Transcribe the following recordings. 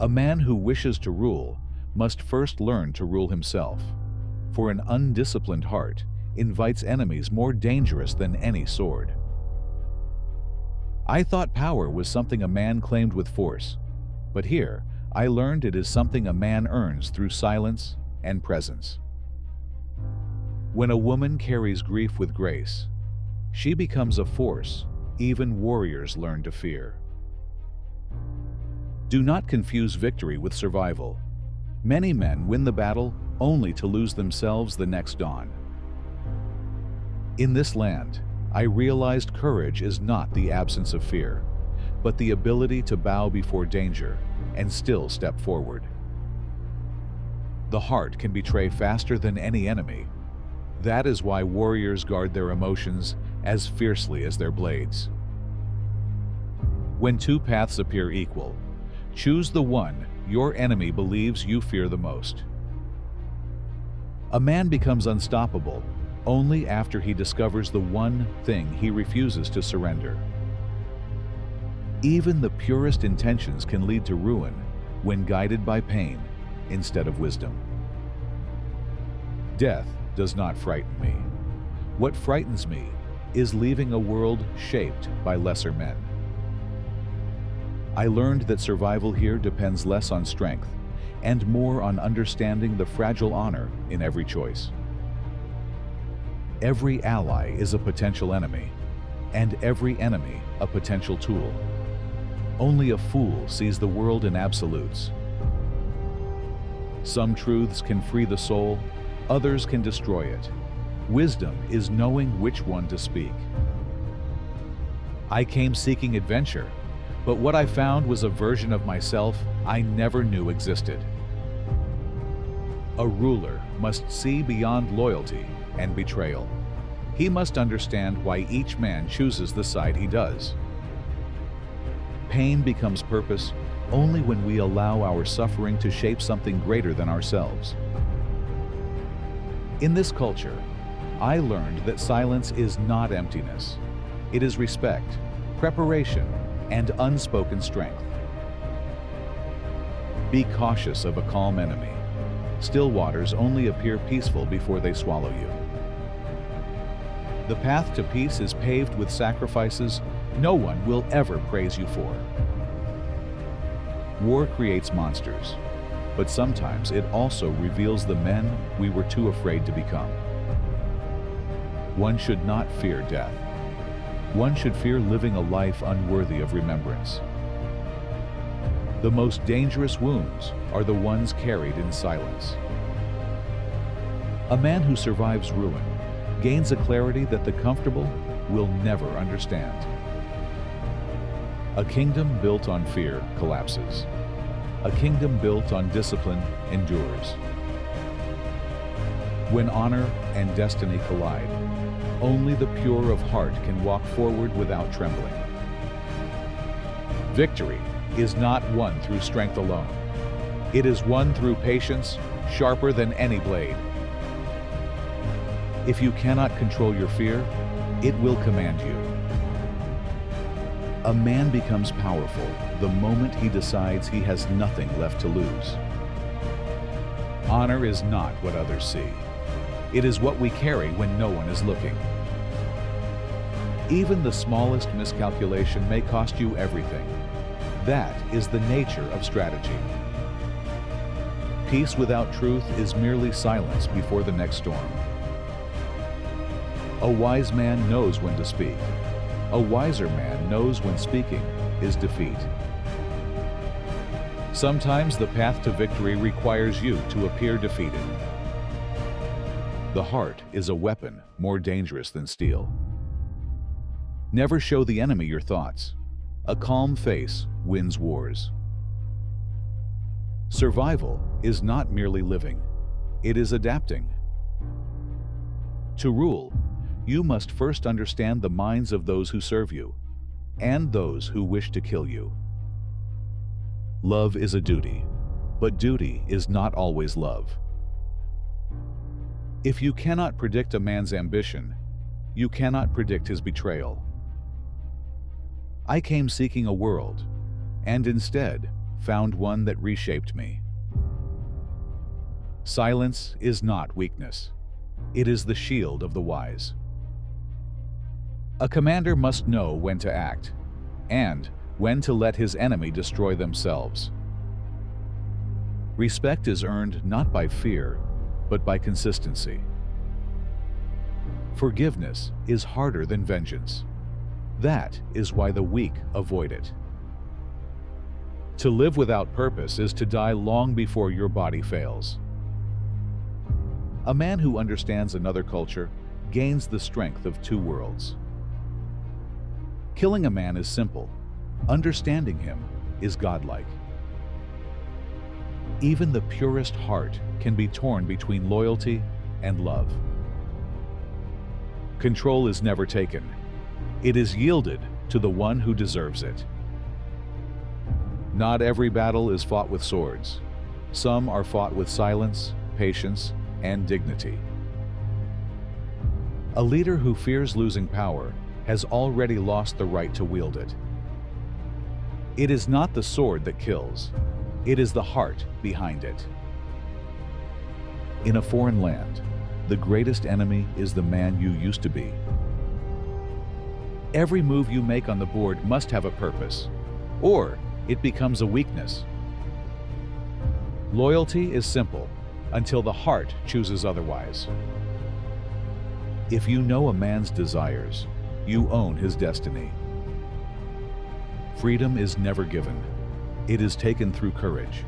A man who wishes to rule must first learn to rule himself, for an undisciplined heart invites enemies more dangerous than any sword. I thought power was something a man claimed with force, but here I learned it is something a man earns through silence and presence. When a woman carries grief with grace, she becomes a force even warriors learn to fear. Do not confuse victory with survival. Many men win the battle only to lose themselves the next dawn. In this land, I realized courage is not the absence of fear, but the ability to bow before danger and still step forward. The heart can betray faster than any enemy. That is why warriors guard their emotions as fiercely as their blades. When two paths appear equal, choose the one your enemy believes you fear the most. A man becomes unstoppable only after he discovers the one thing he refuses to surrender. Even the purest intentions can lead to ruin when guided by pain instead of wisdom. Death does not frighten me. What frightens me is leaving a world shaped by lesser men. I learned that survival here depends less on strength and more on understanding the fragile honor in every choice. Every ally is a potential enemy, and every enemy a potential tool. Only a fool sees the world in absolutes. Some truths can free the soul, others can destroy it. Wisdom is knowing which one to speak. I came seeking adventure, but what I found was a version of myself I never knew existed. A ruler must see beyond loyalty and betrayal. He must understand why each man chooses the side he does. Pain becomes purpose only when we allow our suffering to shape something greater than ourselves. In this culture, I learned that silence is not emptiness. It is respect, preparation, and unspoken strength. Be cautious of a calm enemy. Still waters only appear peaceful before they swallow you. The path to peace is paved with sacrifices no one will ever praise you for. War creates monsters, but sometimes it also reveals the men we were too afraid to become. One should not fear death. One should fear living a life unworthy of remembrance. The most dangerous wounds are the ones carried in silence. A man who survives ruin gains a clarity that the comfortable will never understand. A kingdom built on fear collapses. A kingdom built on discipline endures. When honor and destiny collide, only the pure of heart can walk forward without trembling. Victory is not won through strength alone. It is won through patience, sharper than any blade. If you cannot control your fear, it will command you. A man becomes powerful the moment he decides he has nothing left to lose. Honor is not what others see. It is what we carry when no one is looking. Even the smallest miscalculation may cost you everything. That is the nature of strategy. Peace without truth is merely silence before the next storm. A wise man knows when to speak. A wiser man knows when speaking is defeat. Sometimes the path to victory requires you to appear defeated. The heart is a weapon more dangerous than steel. Never show the enemy your thoughts. A calm face wins wars. Survival is not merely living, it is adapting. To rule, you must first understand the minds of those who serve you and those who wish to kill you. Love is a duty, but duty is not always love. If you cannot predict a man's ambition, you cannot predict his betrayal. I came seeking a world, and instead found one that reshaped me. Silence is not weakness. It is the shield of the wise. A commander must know when to act, and when to let his enemy destroy themselves. Respect is earned not by fear, but by consistency. Forgiveness is harder than vengeance. That is why the weak avoid it. To live without purpose is to die long before your body fails. A man who understands another culture gains the strength of two worlds. Killing a man is simple. Understanding him is godlike. Even the purest heart can be torn between loyalty and love. Control is never taken. It is yielded to the one who deserves it. Not every battle is fought with swords. Some are fought with silence, patience, and dignity. A leader who fears losing power has already lost the right to wield it. It is not the sword that kills. It is the heart behind it. In a foreign land, the greatest enemy is the man you used to be. Every move you make on the board must have a purpose, or it becomes a weakness. Loyalty is simple until the heart chooses otherwise. If you know a man's desires, you own his destiny. Freedom is never given. It is taken through courage.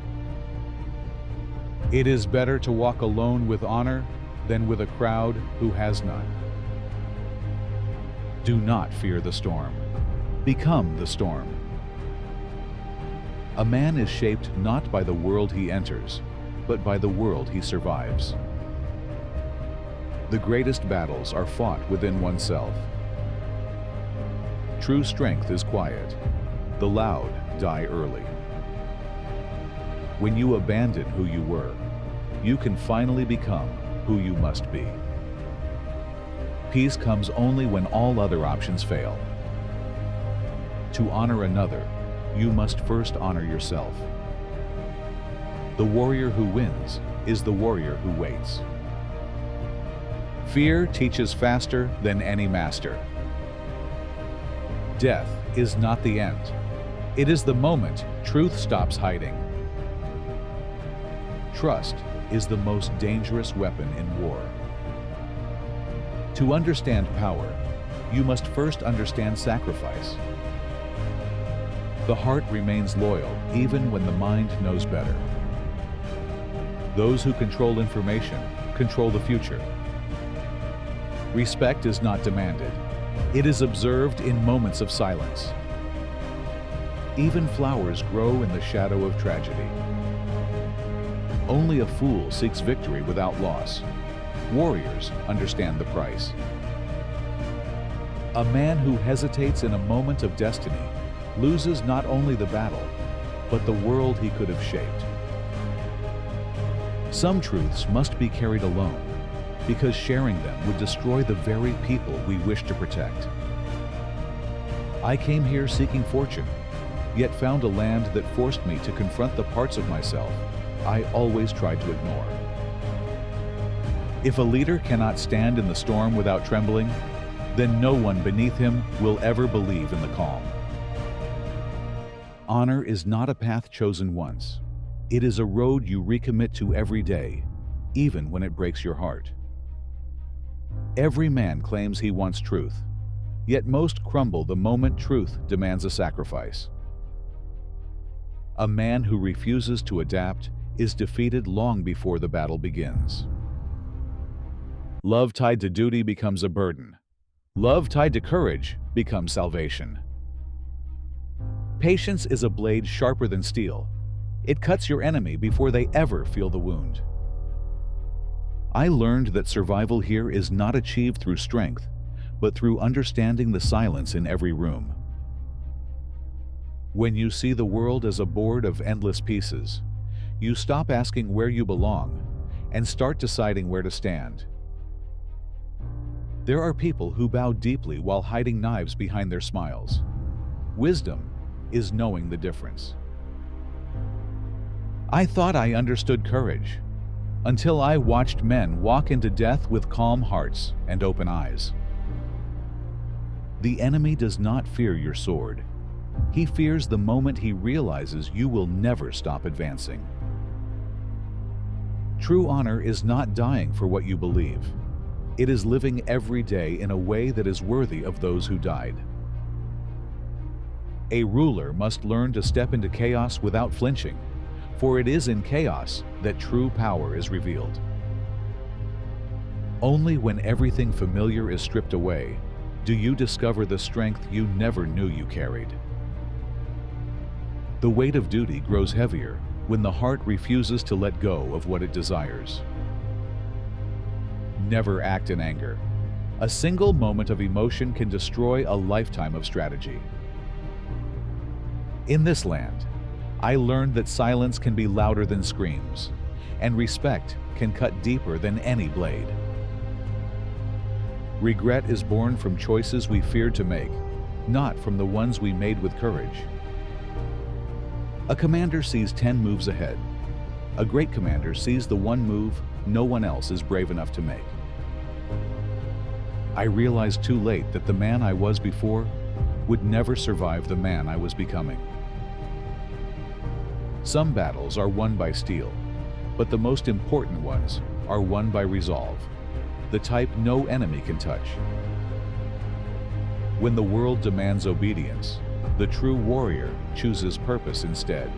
It is better to walk alone with honor than with a crowd who has none. Do not fear the storm. Become the storm. A man is shaped not by the world he enters, but by the world he survives. The greatest battles are fought within oneself. True strength is quiet. The loud die early. When you abandon who you were, you can finally become who you must be. Peace comes only when all other options fail. To honor another, you must first honor yourself. The warrior who wins is the warrior who waits. Fear teaches faster than any master. Death is not the end. It is the moment truth stops hiding. Trust is the most dangerous weapon in war. To understand power, you must first understand sacrifice. The heart remains loyal even when the mind knows better. Those who control information control the future. Respect is not demanded. It is observed in moments of silence. Even flowers grow in the shadow of tragedy. Only a fool seeks victory without loss. Warriors understand the price. A man who hesitates in a moment of destiny loses not only the battle, but the world he could have shaped. Some truths must be carried alone, because sharing them would destroy the very people we wish to protect. I came here seeking fortune, yet found a land that forced me to confront the parts of myself I always tried to ignore. If a leader cannot stand in the storm without trembling, then no one beneath him will ever believe in the calm. Honor is not a path chosen once. It is a road you recommit to every day, even when it breaks your heart. Every man claims he wants truth, yet most crumble the moment truth demands a sacrifice. A man who refuses to adapt is defeated long before the battle begins. Love tied to duty becomes a burden. Love tied to courage becomes salvation. Patience is a blade sharper than steel. It cuts your enemy before they ever feel the wound. I learned that survival here is not achieved through strength, but through understanding the silence in every room. When you see the world as a board of endless pieces, you stop asking where you belong and start deciding where to stand. There are people who bow deeply while hiding knives behind their smiles. Wisdom is knowing the difference. I thought I understood courage, until I watched men walk into death with calm hearts and open eyes. The enemy does not fear your sword. He fears the moment he realizes you will never stop advancing. True honor is not dying for what you believe. It is living every day in a way that is worthy of those who died. A ruler must learn to step into chaos without flinching, for it is in chaos that true power is revealed. Only when everything familiar is stripped away do you discover the strength you never knew you carried. The weight of duty grows heavier when the heart refuses to let go of what it desires. Never act in anger. A single moment of emotion can destroy a lifetime of strategy. In this land, I learned that silence can be louder than screams, and respect can cut deeper than any blade. Regret is born from choices we feared to make, not from the ones we made with courage. A commander sees 10 moves ahead. A great commander sees the one move no one else is brave enough to make. I realized too late that the man I was before would never survive the man I was becoming. Some battles are won by steel, but the most important ones are won by resolve, the type no enemy can touch. When the world demands obedience, the true warrior chooses purpose instead.